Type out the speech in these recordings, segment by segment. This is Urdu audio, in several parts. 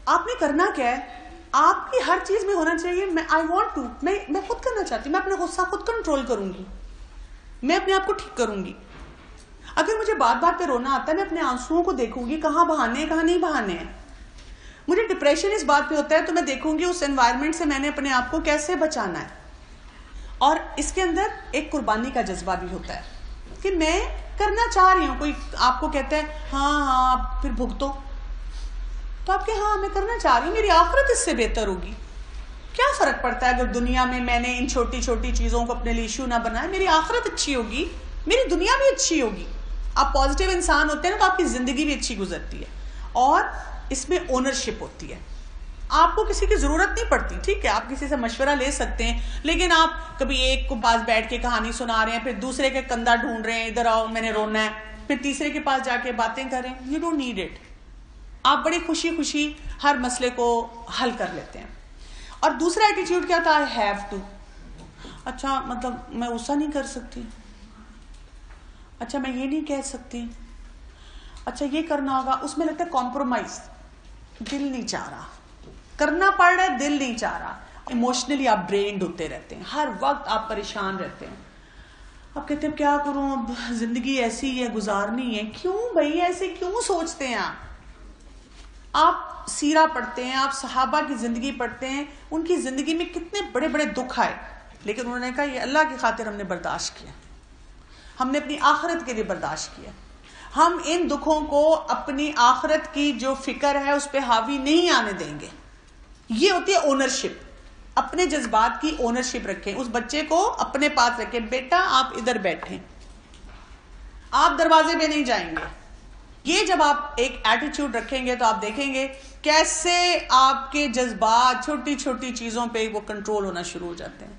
آپ نے کرنا کیا ہے؟ آپ کی ہر چیز میں ہونا چاہیے میں خود کرنا چاہتی ہوں، میں اپنے غصہ خود کنٹرول کروں گی، میں اپنے آپ کو ٹھیک کروں گی. اگر مجھے بات بات پہ رونا آتا ہے میں اپنے آنسوؤں کو دیکھوں گی کہاں بہانے ہیں کہاں نہیں بہانے ہیں. مجھے ڈپریشن اس بات پہ ہوتا ہے تو میں دیکھوں گی اس انوائرمنٹ سے میں نے اپنے آپ کو کیسے بچانا ہے. اور اس کے اندر ایک قربانی کا جذبہ بھی ہوتا ہے کہ میں کرنا چاہ رہی ہوں. کوئی آپ کو کہتا ہے ہاں آپ پھر بھگتو، تو آپ کہ ہاں میں کرنا چاہ رہی ہوں، میری آخرت اس سے بہتر ہوگی. کیا فرق پڑتا ہے اگر دنیا میں نے ان چھوٹی چھوٹی چیزوں کو اپنے لیے ایشو نہ بنایا؟ میری آخرت اچھی ہوگی، میری دنیا بھی اچھی ہوگی. آپ پازیٹیو انسان ہوتے ہیں نا تو آپ کی زندگی بھی اچھی گزرتی ہے. اور اس میں اونرشپ ہوتی ہے، آپ کو کسی کی ضرورت نہیں پڑتی. ٹھیک ہے آپ کسی سے مشورہ لے سکتے ہیں، لیکن آپ کبھی ایک کو پاس بیٹھ کے کہانی سنا رہے ہیں، پھر دوسرے کے کندھا ڈھونڈ رہے ہیں ادھر آؤ میں نے رونا ہے، پھر تیسرے کے پاس جا کے باتیں کریں. You don't need it. آپ بڑی خوشی خوشی ہر مسئلے کو حل کر لیتے ہیں. اور دوسرا ایٹیٹیوڈ کیا تھا؟ I have to. اچھا مطلب میں غصہ نہیں کر سکتی، اچھا میں یہ نہیں کہہ سکتی، اچھا یہ کرنا ہوگا. اس میں لگتا ہے کمپرومائز، دل نہیں چاہ رہا، کرنا پڑ رہا ہے دل نہیں چاہ رہا. ایموشنلی آپ ڈرینڈ ہوتے رہتے ہیں، ہر وقت آپ پریشان رہتے ہیں. آپ کہتے ہیں کیا کروں اب زندگی ایسی ہے گزارنی ہے. کیوں بھائی ایسے کیوں سوچتے ہیں آپ سیرہ پڑھتے ہیں، آپ صحابہ کی زندگی پڑھتے ہیں، ان کی زندگی میں کتنے بڑے بڑے دکھ آئے لیکن انہوں نے کہا یہ اللہ کی خاطر ہم نے برداشت کیا، ہم نے اپنی آخرت کے لیے برداشت کیا. ہم ان دکھوں کو اپنی آخرت کی جو فکر ہے اس پہ حاوی نہیں آنے دیں گے. یہ ہوتی ہے اونرشپ. اپنے جذبات کی اونرشپ رکھیں. اس بچے کو اپنے پاس رکھیں، بیٹا آپ ادھر بیٹھیں، آپ دروازے پہ نہیں جائیں گے. یہ جب آپ ایک ایٹیٹیوڈ رکھیں گے تو آپ دیکھیں گے کیسے آپ کے جذبات چھوٹی چھوٹی چیزوں پہ وہ کنٹرول ہونا شروع ہو جاتے ہیں.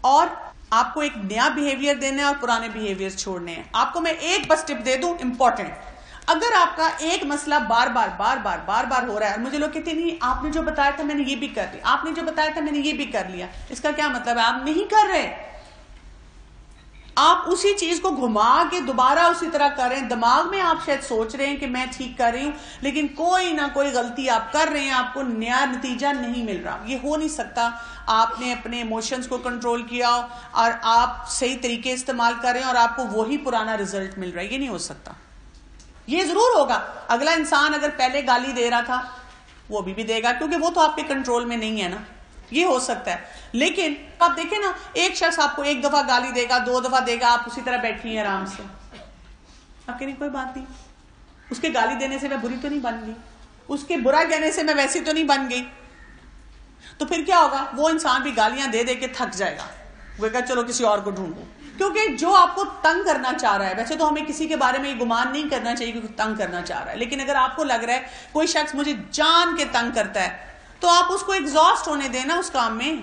اور آپ کو ایک نیا بیہیویئر دینا ہے اور پرانے بیہیویئر چھوڑنے ہیں. آپ کو میں ایک بس ٹپ دے دوں امپورٹنٹ. اگر آپ کا ایک مسئلہ بار بار ہو رہا ہے اور مجھے لوگ کہتے ہیں نہیں آپ نے جو بتایا تھا میں نے یہ بھی کر لیا، آپ نے جو بتایا تھا میں نے یہ بھی کر لیا، اس کا کیا مطلب ہے؟ آپ نہیں کر رہے، آپ اسی چیز کو گھما کے دوبارہ اسی طرح کر رہے ہیں. دماغ میں آپ شاید سوچ رہے ہیں کہ میں ٹھیک کر رہی ہوں لیکن کوئی نہ کوئی غلطی آپ کر رہے ہیں، آپ کو نیا نتیجہ نہیں مل رہا. یہ ہو نہیں سکتا. آپ نے اپنے ایموشنز کو کنٹرول کیا اور آپ صحیح طریقے استعمال کر رہے ہیں اور آپ کو وہی پرانا رزلٹ مل رہا ہے. یہ نہیں ہو سکتا. یہ ضرور ہوگا اگلا انسان اگر پہلے گالی دے رہا تھا وہ بھی دے گا کیونکہ وہ تو آپ کے کنٹرول میں نہیں ہے نا. یہ ہو سکتا ہے. لیکن آپ دیکھیں نا ایک شخص آپ کو ایک دفعہ گالی دے گا، 2 دفعہ دے گا، آپ اسی طرح بیٹھی ہیں آرام سے، آپ کہنے کوئی بات نہیں، اس کے گالی دینے سے میں بری تو نہیں بن گئی، اس کے برا کہنے سے میں ویسی تو نہیں بن گئی. تو پھر کیا ہوگا؟ وہ انسان بھی گالیاں دے دے کے تھک جائے گا، وہ کہا چلو کسی اور کو ڈھونڈو. کیونکہ جو آپ کو تنگ کرنا چاہ رہا ہے، ویسے تو ہمیں کسی کے بارے میں یہ گمان نہیں کرنا چاہیے کہ تنگ کرنا چاہ رہا ہے، لیکن اگر آپ کو لگ رہا ہے کوئی شخص مجھے جان کے تنگ کرتا ہے تو آپ اس کو ایگزاسٹ ہونے دینا اس کام میں،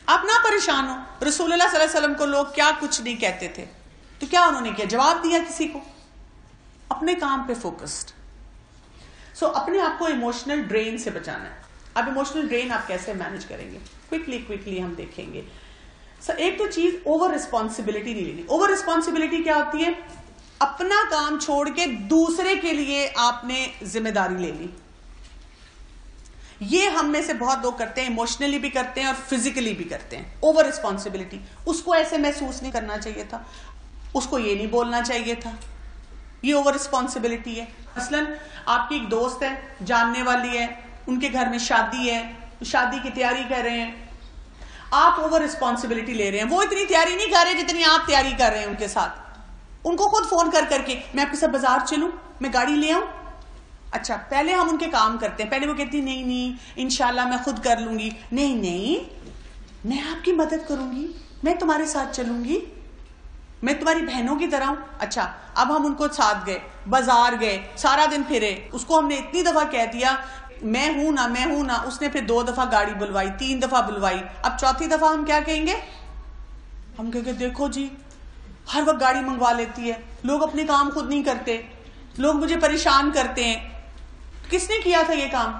آپ نہ پریشان ہو. رسول اللہ صلی اللہ علیہ وسلم کو لوگ کیا کچھ نہیں کہتے تھے تو کیا انہوں نے کیا؟ جواب دیا کسی کو. اپنے کام پہ فوکسڈ. سو اپنے آپ کو ایموشنل ڈرین سے بچانا ہے. اب ایموشنل ڈرین آپ کیسے مینج کریں گے؟ کوئکلی ہم دیکھیں گے. ایک تو چیز اوور رسپانسبلٹی نہیں لینی. اوور رسپانسبلٹی کیا ہوتی ہے؟ اپنا کام چھوڑ کے دوسرے کے لیے آپ نے ذمہ داری لے لی. یہ ہم میں سے بہت لوگ کرتے ہیں، ایموشنلی بھی کرتے ہیں اور فزیکلی بھی کرتے ہیں. Over responsibility. اس کو ایسے محسوس نہیں کرنا چاہیے تھا، اس کو یہ نہیں بولنا چاہیے تھا. یہ اوور رسپانسبلٹی ہے. مثلا آپ کی ایک دوست ہے، جاننے والی ہے، ان کے گھر میں شادی ہے، شادی کی تیاری کر رہے ہیں، آپ اوور رسپانسبلٹی لے رہے ہیں. وہ اتنی تیاری نہیں کر رہے جتنی آپ تیاری کر رہے ہیں ان کے ساتھ. ان کو خود فون کر کے میں آپ کے ساتھ بازار چلوں، میں گاڑی لے آؤں. اچھا پہلے ہم ان کے کام کرتے ہیں، پہلے وہ کہتی نہیں انشاءاللہ میں خود کر لوں گی. نہیں میں آپ کی مدد کروں گی، میں تمہارے ساتھ چلوں گی، میں تمہاری بہنوں کی طرح ہوں. اچھا اب ہم ان کو ساتھ گئے، بازار گئے، سارا دن پھرے، اس کو ہم نے اتنی دفعہ کہہ دیا میں ہوں نا، اس نے پھر 2 دفعہ گاڑی بلوائی، 3 دفعہ بلوائی. اب چوتھی دفعہ ہم کیا کہیں گے؟ ہم کہیں گے دیکھو جی ہر وقت گاڑی منگوا لیتی ہے، لوگ اپنے کام خود نہیں کرتے، لوگ مجھے پریشان کرتے ہیں. کس نے کیا تھا یہ کام؟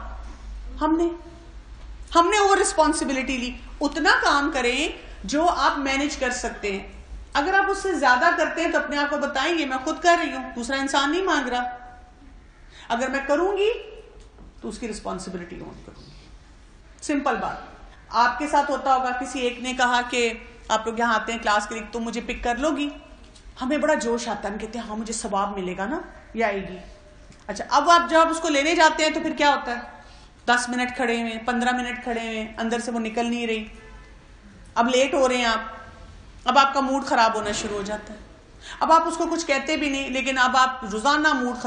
ہم نے اوور رسپانسبلٹی لی. اتنا کام کریں جو آپ مینج کر سکتے ہیں. اگر آپ اس سے زیادہ کرتے ہیں تو اپنے آپ کو بتائیں گے میں خود کر رہی ہوں، دوسرا انسان نہیں مانگ رہا. اگر میں کروں گی تو اس کی رسپانسبلٹی اون کروں گی. سمپل بات. آپ کے ساتھ ہوتا ہوگا کسی ایک نے کہا کہ آپ لوگ یہاں آتے ہیں کلاس کے لیے, تم مجھے پک کر لو گی. ہمیں بڑا جوش آتا ہے, ہم کہتے ہیں ہاں مجھے ثواب ملے گا نا, یہ آئے گی. اچھا اب آپ جب اس کو لینے جاتے ہیں تو پھر کیا ہوتا ہے, 10 منٹ کھڑے ہوئے, 15 منٹ کھڑے ہوئے, اندر سے وہ نکل نہیں رہی, اب لیٹ ہو رہے ہیں آپ, اب آپ کا موڈ خراب ہونا شروع ہو جاتا ہے. اب آپ اس کو کچھ کہتے بھی نہیں, لیکن اب آپ روزانہ موڈ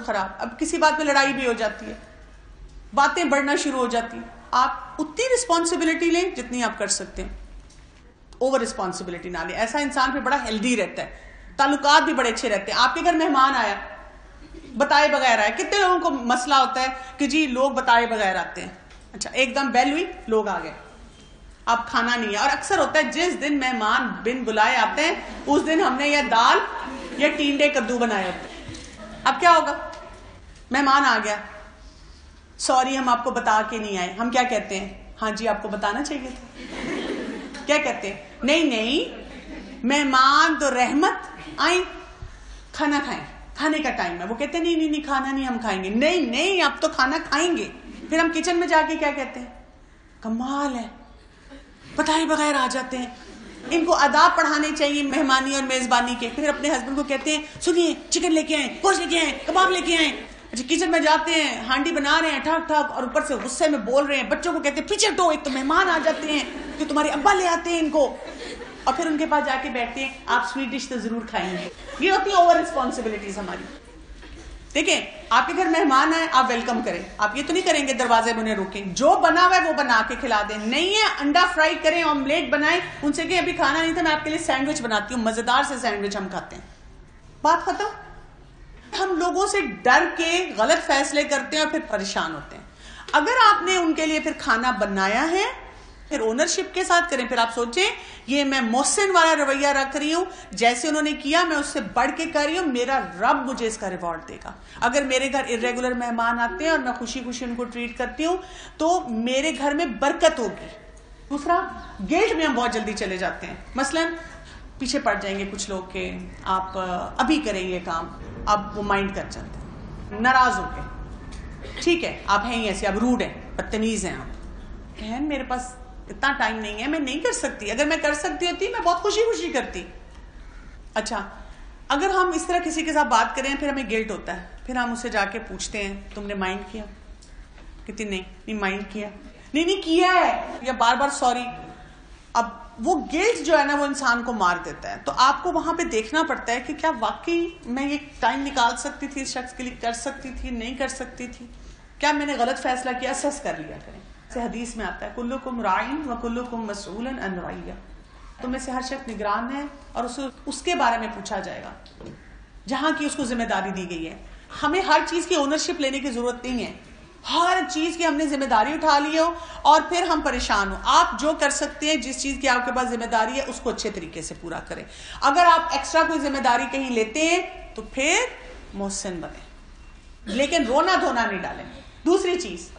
خراب, اب کسی بات پہ لڑائی بھی ہو جاتی ہے, باتیں بڑھنا شروع ہو جاتی ہیں. آپ اتنی رسپانسبلٹی لیں جتنی آپ کر سکتے ہیں, اوور رسپانسبلٹی نہ لیں. ایسا انسان پہ بڑا ہیلدی رہتا ہے, تعلقات بھی بڑے اچھے رہتے ہیں. آپ کے گھر مہمان آیا, بتائے بغیر آیا, کتنے لوگوں کو مسئلہ ہوتا ہے کہ جی لوگ بتائے بغیر آتے ہیں. اچھا ایک دم بیل ہوئی, لوگ آ گئے, اب کھانا نہیں ہے. اور اکثر ہوتا ہے جس دن مہمان بن بلائے آتے ہیں اس دن ہم نے یا دال یا ٹینڈے کدو بنائے ہوتے ہیں. اب کیا ہوگا, مہمان آ گیا, سوری ہم آپ کو بتا کے نہیں آئے. ہم کیا کہتے ہیں, ہاں جی آپ کو بتانا چاہیے تھا. کیا کہتے ہیں, نہیں مہمان تو رحمت, آئیں کھانا کھائیں, کھانے کا ٹائم ہے. وہ کہتے ہیں نہیں کھانا نہیں ہم کھائیں گے. نہیں اب تو کھانا کھائیں گے. پھر ہم کچن میں جا کے کیا کہتے ہیں, کمال ہے, بتائے بغیر آ جاتے ہیں. ان کو آداب پڑھانے چاہیے مہمانی اور میزبانی کے. پھر اپنے ہسبینڈ کو کہتے ہیں سنیے چکن لے کے آئیں, گوشت لے کے آئیں, کباب لے کے آئیں. اچھا کچن میں جاتے ہیں, ہانڈی بنا رہے ہیں ٹھاک ٹھاک, اور اوپر سے غصے میں بول رہے ہیں. بچوں کو کہتے ہیں پیچھے ہٹو, ایک تو مہمان آ جاتے ہیں کہ تمہارے ابا لے آتے ہیں ان کو, اور پھر ان کے پاس جا کے بیٹھتے ہیں آپ سویٹ ڈش تو ضرور کھائیں گے. یہ ہوتی ہے اوور رسپانسبلٹیز ہماری. دیکھیں آپ کے گھر مہمان آئے, آپ ویلکم کریں. آپ یہ تو نہیں کریں گے دروازے میں انہیں روکیں, جو بنا ہوا ہے وہ بنا کے کھلا دیں. نہیں ہے انڈا فرائی کریں, آملیٹ بنائیں, ان سے کہ ابھی کھانا نہیں تھا میں آپ کے لیے سینڈوچ بناتی ہوں, مزیدار سے سینڈوچ ہم کھاتے ہیں. بات ختم. ہم لوگوں سے ڈر کے غلط فیصلے کرتے ہیں اور پھر پریشان ہوتے ہیں. اگر آپ نے ان کے لیے پھر کھانا بنایا ہے, پھر اونرشپ کے ساتھ کریں. پھر آپ سوچیں یہ میں محسن والا رویہ رکھ رہی ہوں, جیسے انہوں نے کیا میں اس سے بڑھ کے کر رہی ہوں, میرا رب مجھے اس کا ریوارڈ دے گا. اگر میرے گھر irregular مہمان آتے ہیں اور میں خوشی خوشی ان کو ٹریٹ کرتی ہوں تو میرے گھر میں برکت ہوگی. دوسرا, گلٹ میں ہم بہت جلدی چلے جاتے ہیں. مثلا پیچھے پڑ جائیں گے کچھ لوگ کہ آپ ابھی کریں یہ کام, اب وہ مائنڈ کر جاتے ہیں, ناراض ہو کے. ٹھیک ہے آپ ہیں ہی ایسے, آپ روڈ ہیں, بدتمیز ہیں, آپ بہن میرے پاس اتنا ٹائم نہیں ہے, میں نہیں کر سکتی. اگر میں کر سکتی ہوتی میں بہت خوشی خوشی کرتی. اچھا اگر ہم اس طرح کسی کے ساتھ بات کریں پھر ہمیں گلٹ ہوتا ہے, پھر ہم اسے جا کے پوچھتے ہیں تم نے مائنڈ کیا, کہتی نہیں مائنڈ کیا, نہیں کیا ہے, یا بار بار سوری. اب وہ گلٹ جو ہے نا وہ انسان کو مار دیتا ہے. تو آپ کو وہاں پہ دیکھنا پڑتا ہے کہ کیا واقعی میں یہ ٹائم نکال سکتی تھی اس شخص کے لیے, کر سکتی تھی, نہیں کر سکتی تھی, کیا میں نے غلط فیصلہ کیا. اسیس کر لیا کریں. سے حدیث میں آتا ہے کلکم راعٍ وکلکم مسئول عن رعیہ, تم میں سے ہر شخص نگران ہے اور اس کے بارے میں پوچھا جائے گا جہاں کی اس کو ذمہ داری دی گئی ہے. ہمیں ہر چیز کی اونرشپ لینے کی ضرورت نہیں ہے, ہر چیز کی ہم نے ذمہ داری اٹھا لی ہو اور پھر ہم پریشان ہو. آپ جو کر سکتے ہیں, جس چیز کی آپ کے پاس ذمہ داری ہے اس کو اچھے طریقے سے پورا کریں. اگر آپ ایکسٹرا کوئی ذمہ داری کہیں لیتے ہیں تو پھر محسن بنیں, لیکن رونا دھونا نہیں ڈالیں. دوسری چیز,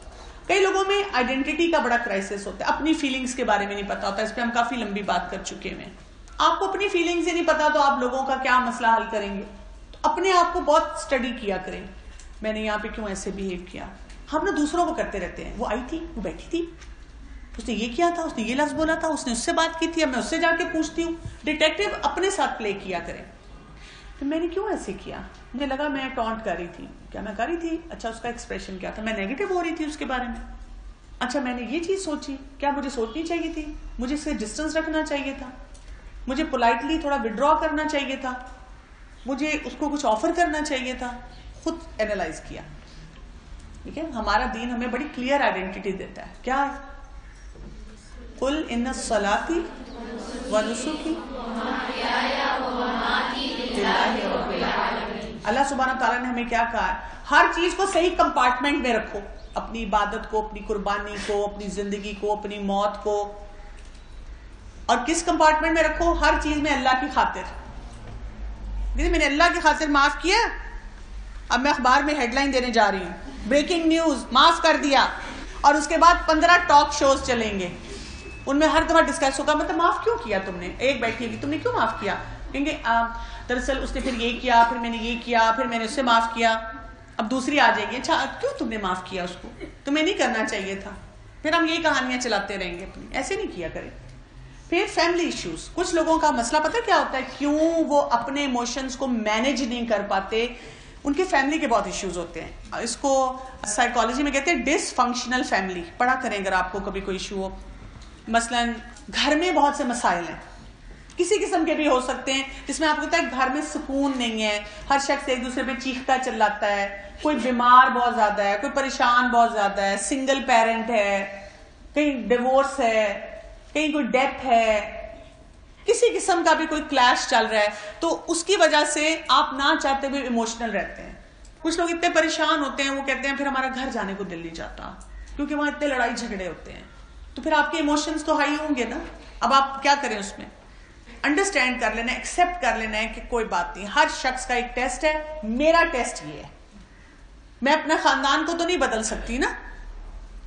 کئی لوگوں میں آئیڈینٹی کا بڑا کرائسس ہوتا ہے, اپنی فیلنگز کے بارے میں نہیں پتا ہوتا. اس پہ ہم کافی لمبی بات کر چکے ہیں. آپ کو اپنی فیلنگز ہی نہیں پتا تو آپ لوگوں کا کیا مسئلہ حل کریں گے. تو اپنے آپ کو بہت اسٹڈی کیا کریں, میں نے یہاں پہ کیوں ایسے بہیو کیا. ہم نا دوسروں کو کرتے رہتے ہیں, وہ آئی تھی, وہ بیٹھی تھی, اس نے یہ کیا تھا, اس نے یہ لفظ بولا تھا, اس نے اس سے بات کی تھی, اب میں اس سے جا کے پوچھتی ہوں. ڈیٹیکٹیو اپنے ساتھ پلے کیا کریں. میں نے کیوں ایسے کیا, مجھے لگا میں ٹونٹ کر رہی تھی, کیا میں کر رہی تھی, اچھا اس کا ایکسپریشن کیا تھا, میں نیگیٹو ہو رہی تھی اس کے بارے میں, اچھا میں نے یہ چیز سوچی, کیا مجھے سوچنی چاہیے تھی, مجھے اس سے ڈسٹینس رکھنا چاہیے تھا, مجھے پولائٹلی تھوڑا وڈرا کرنا چاہیے تھا, مجھے اس کو کچھ آفر کرنا چاہیے تھا. خود اینالائز کیا. ٹھیک ہے, ہمارا دین ہمیں بڑی کلیئر آئیڈینٹی دیتا ہے. کیا ہے, قل ان الصلاۃ ونسکی اللہ سبحانہ تعالیٰ نے ہمیں کیا کہا ہے, ہر چیز کو صحیح کمپارٹمنٹ میں رکھو, اپنی عبادت کو, اپنی قربانی کو, اپنی زندگی کو, اپنی موت کو. اور کس کمپارٹمنٹ میں رکھو, ہر چیز میں اللہ کی خاطر. میں نے اللہ کی خاطر معاف کیا, اب میں اخبار میں ہیڈ لائن دینے جا رہی ہوں, بریکنگ نیوز, معاف کر دیا, اور اس کے بعد 15 ٹاک شوز چلیں گے, ان میں ہر دفعہ ڈسکس ہوگا مطلب معاف کیوں کیا تم نے. ایک بیٹھی ہوگی, تم نے کیوں معاف کیا, کہیں گے دراصل اس نے پھر یہ کیا, پھر میں نے یہ کیا, پھر میں نے اس سے معاف کیا. اب دوسری آ جائے گی اچھا کیوں تم نے معاف کیا اس کو, تمہیں نہیں کرنا چاہیے تھا, پھر ہم یہی کہانیاں چلاتے رہیں گے اپنی, ایسے نہیں کیا کریں. پھر فیملی ایشوز, کچھ لوگوں کا مسئلہ پتہ کیا ہوتا ہے, کیوں وہ اپنے ایموشنز کو مینیج نہیں کر پاتے, ان کے فیملی کے بہت ایشوز ہوتے ہیں. اس کو سائیکالوجی میں کہتے ہیں ڈس فنکشنل فیملی. پڑھا کریں اگر آپ کو کبھی کوئی ایشو ہو, مثلا گھر میں بہت سے مسائل ہیں, کسی قسم کے بھی ہو سکتے ہیں, جس میں آپ کو پتا ہے گھر میں سکون نہیں ہے, ہر شخص ایک دوسرے پہ چیختا چلاتا ہے, کوئی بیمار بہت زیادہ ہے, کوئی پریشان بہت زیادہ ہے, سنگل پیرنٹ ہے, کہیں ڈیورس ہے, کہیں کوئی ڈیتھ ہے, کسی قسم کا بھی کوئی کلیش چل رہا ہے, تو اس کی وجہ سے آپ نہ چاہتے ہوئے ایموشنل رہتے ہیں. کچھ لوگ اتنے پریشان ہوتے ہیں, وہ کہتے ہیں پھر ہمارا گھر جانے کو دل نہیں چاہتا کیونکہ وہاں اتنے لڑائی جھگڑے ہوتے ہیں. تو پھر آپ کے ایموشنز تو ہائی ہوں گے نا. اب آپ کیا کریں, اس میں انڈرسٹینڈ کر لینا ہے, ایکسپٹ کر لینا ہے کہ کوئی بات نہیں, ہر شخص کا ایک ٹیسٹ ہے, میرا ٹیسٹ یہ ہے, میں اپنا خاندان کو تو نہیں بدل سکتی نا,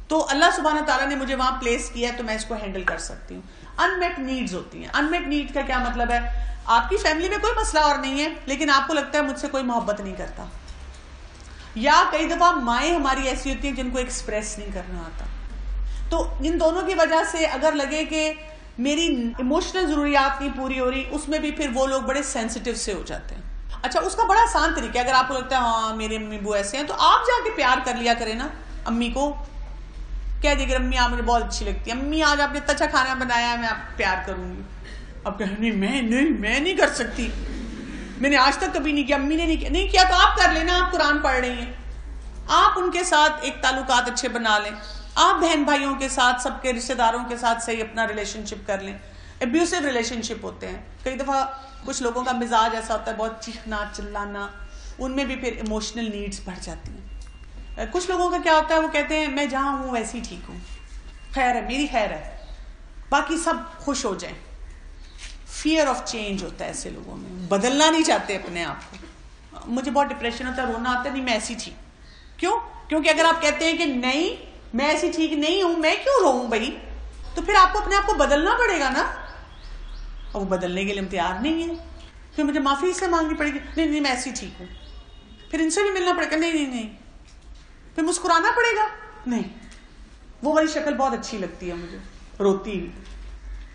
تو اللہ سبحانہ تعالیٰ نے مجھے وہاں پلیس کیا ہے تو میں اس کو ہینڈل کر سکتی ہوں. انمیٹ نیڈز ہوتی ہیں. انمیٹ نیڈ کا کیا مطلب ہے, آپ کی فیملی میں کوئی مسئلہ اور نہیں ہے لیکن آپ کو لگتا ہے مجھ سے کوئی محبت نہیں کرتا, یا کئی دفعہ مائیں ہماری ایسی ہوتی ہیں جن کو ایکسپریس نہیں کرنا آتا. تو ان دونوں کی وجہ سے اگر لگے کہ میری ایموشنل ضروریات نہیں پوری ہو رہی, اس میں بھی پھر وہ لوگ بڑے سینسیٹیو سے ہو جاتے ہیں. اچھا اس کا بڑا آسان طریقہ ہے, اگر آپ کو لگتا ہے ہاں میرے امی ابو ایسے ہیں, تو آپ جا کے پیار کر لیا کریں نا امی کو, کہہ دے کہ امی آپ مجھے بہت اچھی لگتی ہے, امی آج آپ نے اتنا اچھا کھانا بنایا ہے, میں آپ کو پیار کروں گی. اب کہ میں نہیں کر سکتی, میں نے آج تک کبھی نہیں کیا, امی نے نہیں کیا تو آپ کر لینا, آپ قرآن پڑھ رہی ہیں, آپ ان کے ساتھ ایک تعلقات اچھے بنا لیں, آپ بہن بھائیوں کے ساتھ, سب کے رشتے داروں کے ساتھ صحیح اپنا ریلیشن شپ کر لیں. ابیوسو ریلیشن شپ ہوتے ہیں, کئی دفعہ کچھ لوگوں کا مزاج ایسا ہوتا ہے بہت چیخنا چلانا, ان میں بھی پھر ایموشنل نیڈز بڑھ جاتی ہیں. کچھ لوگوں کا کیا ہوتا ہے, وہ کہتے ہیں میں جہاں ہوں ویسے ہی ٹھیک ہوں, خیر ہے میری خیر ہے, باقی سب خوش ہو جائیں. فیئر آف چینج ہوتا ہے ایسے لوگوں میں, بدلنا نہیں چاہتے اپنے آپ کو. مجھے بہت ڈپریشن ہوتا ہے, رونا آتا ہے, نہیں میں ایسی ٹھیک. کیوں؟ کیونکہ اگر آپ کہتے ہیں کہ نہیں میں ایسی ٹھیک نہیں ہوں, میں کیوں روؤں بھائی, تو پھر آپ کو اپنے آپ کو بدلنا پڑے گا نا, اور وہ بدلنے کے لیے ہم تیار نہیں ہیں. پھر مجھے معافی سے مانگنی پڑے گی, نہیں میں ایسی ٹھیک ہوں. پھر ان سے بھی ملنا پڑے گا, نہیں. پھر مسکرانا پڑے گا, نہیں وہ والی شکل بہت اچھی لگتی ہے مجھے روتی ہوئی,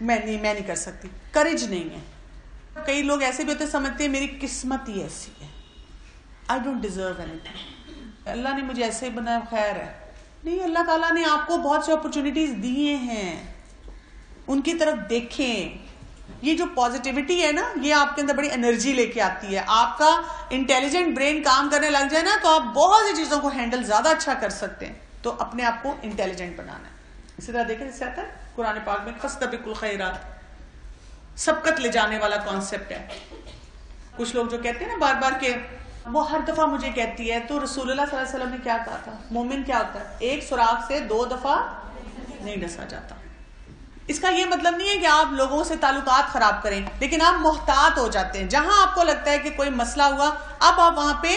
میں نہیں کر سکتی. کریج نہیں ہے. کئی لوگ ایسے بھی ہوتے سمجھتے ہیں میری قسمت ہی ایسی ہے, I don't deserve anything, اللہ نے مجھے ایسے بنایا خیر ہے. نہیں, اللہ تعالیٰ نے آپ کو بہت سی اپرچونیٹیز دیے ہیں, ان کی طرف دیکھیں. یہ جو پازیٹیوٹی ہے نا, یہ آپ کے اندر بڑی انرجی لے کے آتی ہے. آپ کا انٹیلیجنٹ برین کام کرنے لگ جائے نا, تو آپ بہت سی چیزوں کو ہینڈل زیادہ اچھا کر سکتے ہیں. تو اپنے آپ کو انٹیلیجنٹ بنانا ہے. اسی طرح دیکھیں جیسے آتا ہے قرآن پاک میں فاستبقوا الخیرات, سبقت لے جانے والا کانسیپٹ ہے. کچھ لوگ جو کہتے ہیں نا بار بار کہ وہ ہر دفعہ مجھے کہتی ہے, تو رسول اللہ صلی اللہ علیہ وسلم نے کیا کہا تھا, مومن کیا ہوتا ہے, ایک سوراخ سے 2 دفعہ نہیں ڈسا جاتا. اس کا یہ مطلب نہیں ہے کہ آپ لوگوں سے تعلقات خراب کریں, لیکن آپ محتاط ہو جاتے ہیں. جہاں آپ کو لگتا ہے کہ کوئی مسئلہ ہوا, اب آپ وہاں پہ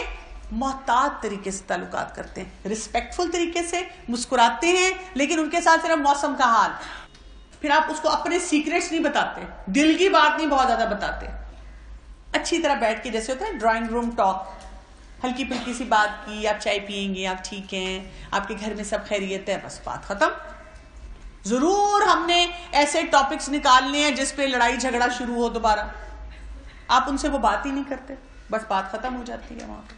محتاط طریقے سے تعلقات کرتے ہیں, رسپیکٹفل طریقے سے مسکراتے ہیں, لیکن ان کے ساتھ صرف موسم کا حال. پھر آپ اس کو اپنے سیکریٹس نہیں بتاتے, دل کی بات نہیں بہت زیادہ بتاتے. اچھی طرح بیٹھ کے, جیسے ہوتا ہے ڈرائنگ روم ٹاک, ہلکی پھلکی سی بات کی, آپ چائے پیئیں گے, آپ ٹھیک ہیں, آپ کے گھر میں سب خیریت ہے, بس بات ختم. ضرور ہم نے ایسے ٹاپکس نکالنے ہیں جس پہ لڑائی جھگڑا شروع ہو دوبارہ, آپ ان سے وہ بات ہی نہیں کرتے, بس بات ختم ہو جاتی ہے وہاں پہ.